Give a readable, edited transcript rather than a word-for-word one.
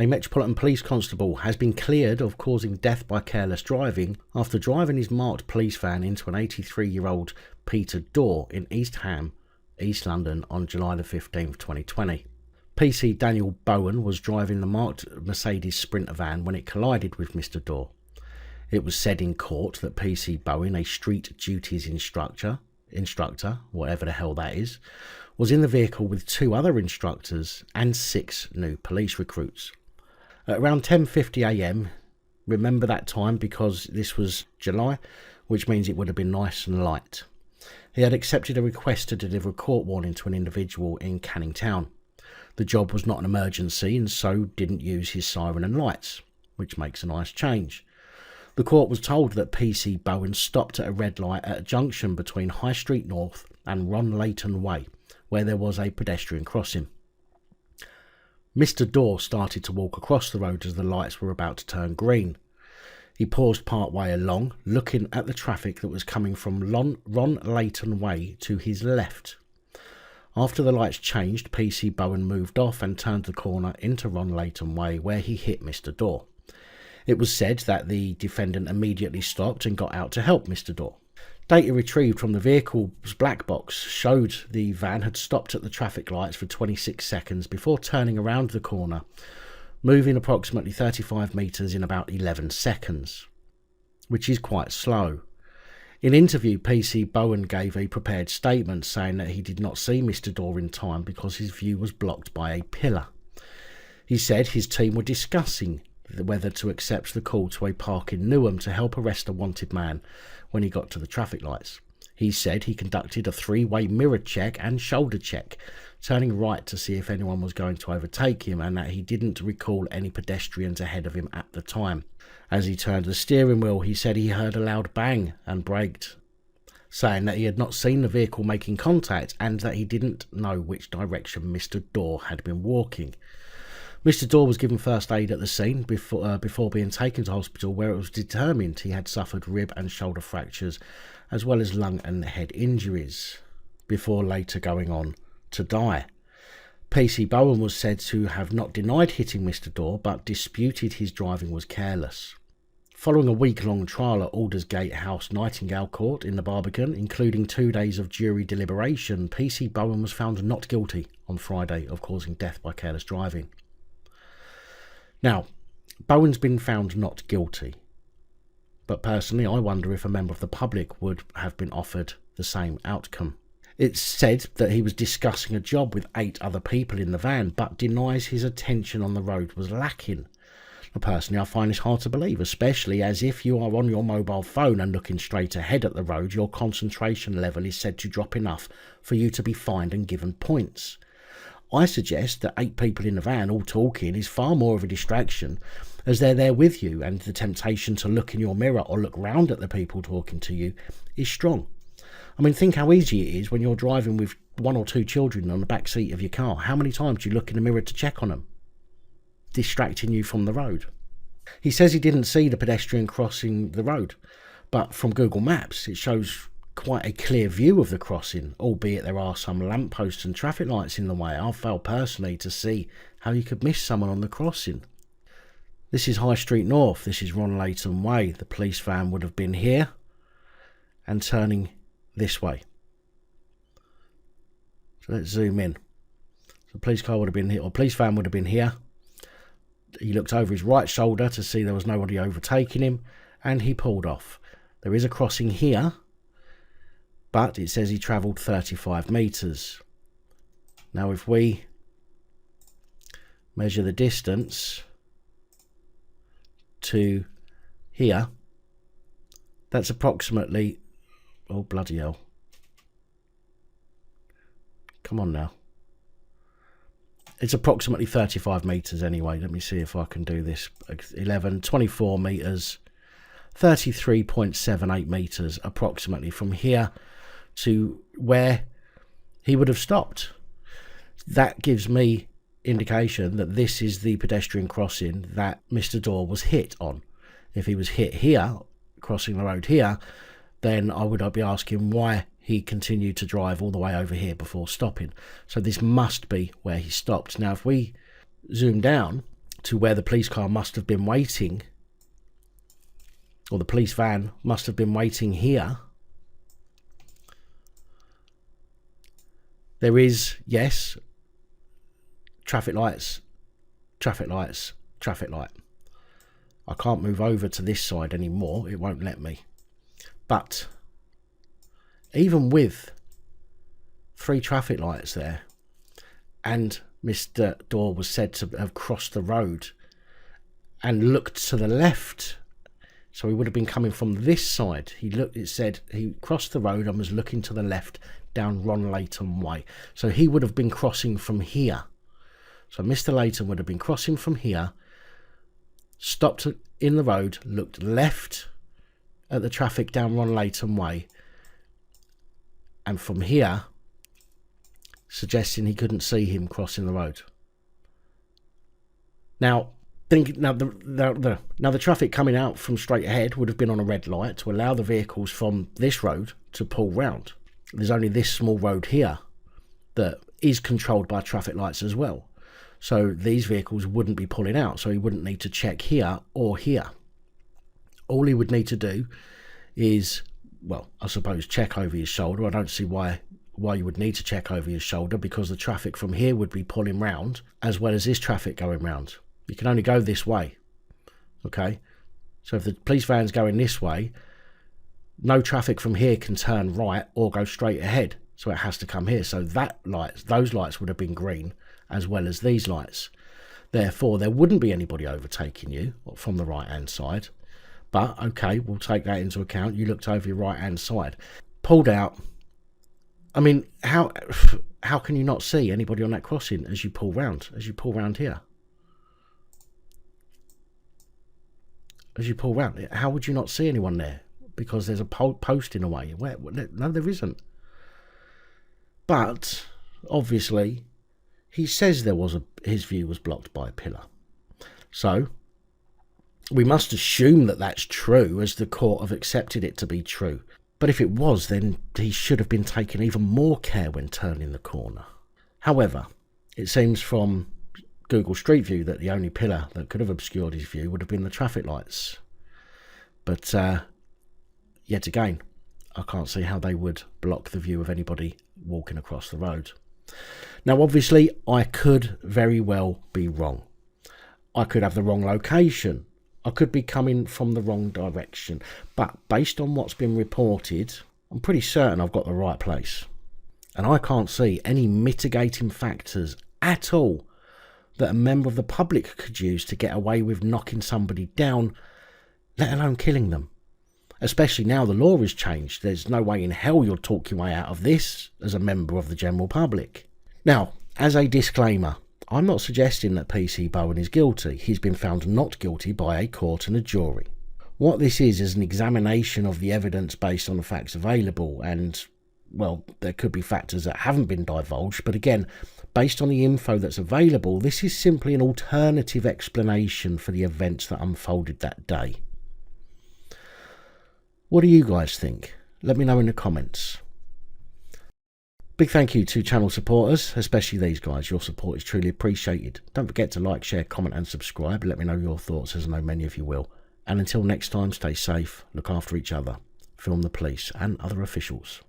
A Metropolitan Police constable has been cleared of causing death by careless driving after driving his marked police van into an 83-year-old Peter Dawe in East Ham, East London on July the 15th, 2020. PC Daniel Bowen was driving the marked Mercedes Sprinter van when it collided with Mr. Dawe. It was said in court that PC Bowen, a street duties instructor, whatever the hell that is, was in the vehicle with 2 other instructors and 6 new police recruits. At around 10:50 a.m, remember that time because this was July, which means it would have been nice and light. He had accepted a request to deliver a court warning to an individual in Canning Town. The job was not an emergency and so didn't use his siren and lights, which makes a nice change. The court was told that PC Bowen stopped at a red light at a junction between High Street North and Ron Leighton Way, where there was a pedestrian crossing. Mr. Dawe started to walk across the road as the lights were about to turn green. He paused part way along, looking at the traffic that was coming from Ron Leighton Way to his left. After the lights changed, PC Bowen moved off and turned the corner into Ron Leighton Way, where he hit Mr. Dawe. It was said that the defendant immediately stopped and got out to help Mr. Dawe. Data retrieved from the vehicle's black box showed the van had stopped at the traffic lights for 26 seconds before turning around the corner, moving approximately 35 metres in about 11 seconds, which is quite slow. In interview, PC Bowen gave a prepared statement saying that he did not see Mr. Dawe in time because his view was blocked by a pillar. He said his team were discussing whether to accept the call to a park in Newham to help arrest a wanted man when he got to the traffic lights. He said he conducted a 3-way mirror check and shoulder check, turning right to see if anyone was going to overtake him, and that he didn't recall any pedestrians ahead of him at the time. As he turned the steering wheel, he said he heard a loud bang and braked, saying that he had not seen the vehicle making contact and that he didn't know which direction Mr. Dawe had been walking. Mr. Dawe was given first aid at the scene before being taken to hospital, where it was determined he had suffered rib and shoulder fractures as well as lung and head injuries, before later going on to die. PC Bowen was said to have not denied hitting Mr. Dawe but disputed his driving was careless. Following a week-long trial at Aldersgate House Nightingale Court in the Barbican, including 2 days of jury deliberation, PC Bowen was found not guilty on Friday of causing death by careless driving. Now, Bowen's been found not guilty, but personally I wonder if a member of the public would have been offered the same outcome. It's said that he was discussing a job with 8 other people in the van, but denies his attention on the road was lacking. Now, personally, I find this hard to believe, especially as if you are on your mobile phone and looking straight ahead at the road, your concentration level is said to drop enough for you to be fined and given points. I suggest that 8 people in the van all talking is far more of a distraction, as they're there with you and the temptation to look in your mirror or look round at the people talking to you is strong. I mean, think how easy it is when you're driving with 1 or 2 children on the back seat of your car. How many times do you look in the mirror to check on them, distracting you from the road? He says he didn't see the pedestrian crossing the road, but from Google Maps it shows quite a clear view of the crossing, albeit there are some lampposts and traffic lights in the way. I've failed personally to see how you could miss someone on the crossing. This is High Street North, this is Ron Leighton Way. The police van would have been here and turning this way. So let's zoom in. The police car would have been here, or police van would have been here. He looked over his right shoulder to see there was nobody overtaking him, and he pulled off. There is a crossing here, but it says he travelled 35 metres. Now if we measure the distance to here, that's approximately, oh bloody hell, come on now, it's approximately 35 metres anyway. Let me see if I can do this. 24 metres, 33.78 metres approximately from here to where he would have stopped. That gives me indication that this is the pedestrian crossing that Mr. Dawe was hit on. If he was hit here, crossing the road here, then I would be asking why he continued to drive all the way over here before stopping. So this must be where he stopped. Now if we zoom down, to where the police car must have been waiting, or the police van must have been waiting here, there is, yes, traffic lights, traffic lights, traffic light. I can't move over to this side anymore, it won't let me. But even with 3 traffic lights there, and Mr. Dawe was said to have crossed the road and looked to the left, so he would have been coming from this side. It said he crossed the road and was looking to the left down Ron Leighton Way. So he would have been crossing from here. So Mr. Leighton would have been crossing from here, stopped in the road, looked left at the traffic down Ron Leighton Way, and from here, suggesting he couldn't see him crossing the road. Now, the traffic coming out from straight ahead would have been on a red light to allow the vehicles from this road to pull round. There's only this small road here that is controlled by traffic lights as well. So these vehicles wouldn't be pulling out, so he wouldn't need to check here or here. All he would need to do is, well, I suppose check over his shoulder. I don't see why you would need to check over his shoulder, because the traffic from here would be pulling round as well as this traffic going round. You can only go this way, okay? So if the police van's going this way, no traffic from here can turn right or go straight ahead, so it has to come here. So those lights would have been green as well as these lights. Therefore, there wouldn't be anybody overtaking you from the right-hand side. But, okay, we'll take that into account. You looked over your right-hand side. Pulled out. I mean, how can you not see anybody on that crossing as you pull round here? As you pull round, how would you not see anyone there? Because there's a post in a way. No, there isn't. But, obviously, he says his view was blocked by a pillar. So, we must assume that that's true, as the court have accepted it to be true. But if it was, then he should have been taking even more care when turning the corner. However, it seems from Google Street View that the only pillar that could have obscured his view would have been the traffic lights. But yet again, I can't see how they would block the view of anybody walking across the road. Now, obviously, I could very well be wrong. I could have the wrong location. I could be coming from the wrong direction. But based on what's been reported, I'm pretty certain I've got the right place. And I can't see any mitigating factors at all that a member of the public could use to get away with knocking somebody down, let alone killing them. Especially now the law has changed. There's no way in hell you'll talk your way out of this as a member of the general public. Now, as a disclaimer, I'm not suggesting that PC Bowen is guilty. He's been found not guilty by a court and a jury. What this is an examination of the evidence based on the facts available, and, well, there could be factors that haven't been divulged, but again, based on the info that's available, this is simply an alternative explanation for the events that unfolded that day. What do you guys think? Let me know in the comments. Big thank you to channel supporters, especially these guys. Your support is truly appreciated. Don't forget to like, share, comment and subscribe. Let me know your thoughts, as I know many of you will. And until next time, stay safe, look after each other, film the police and other officials.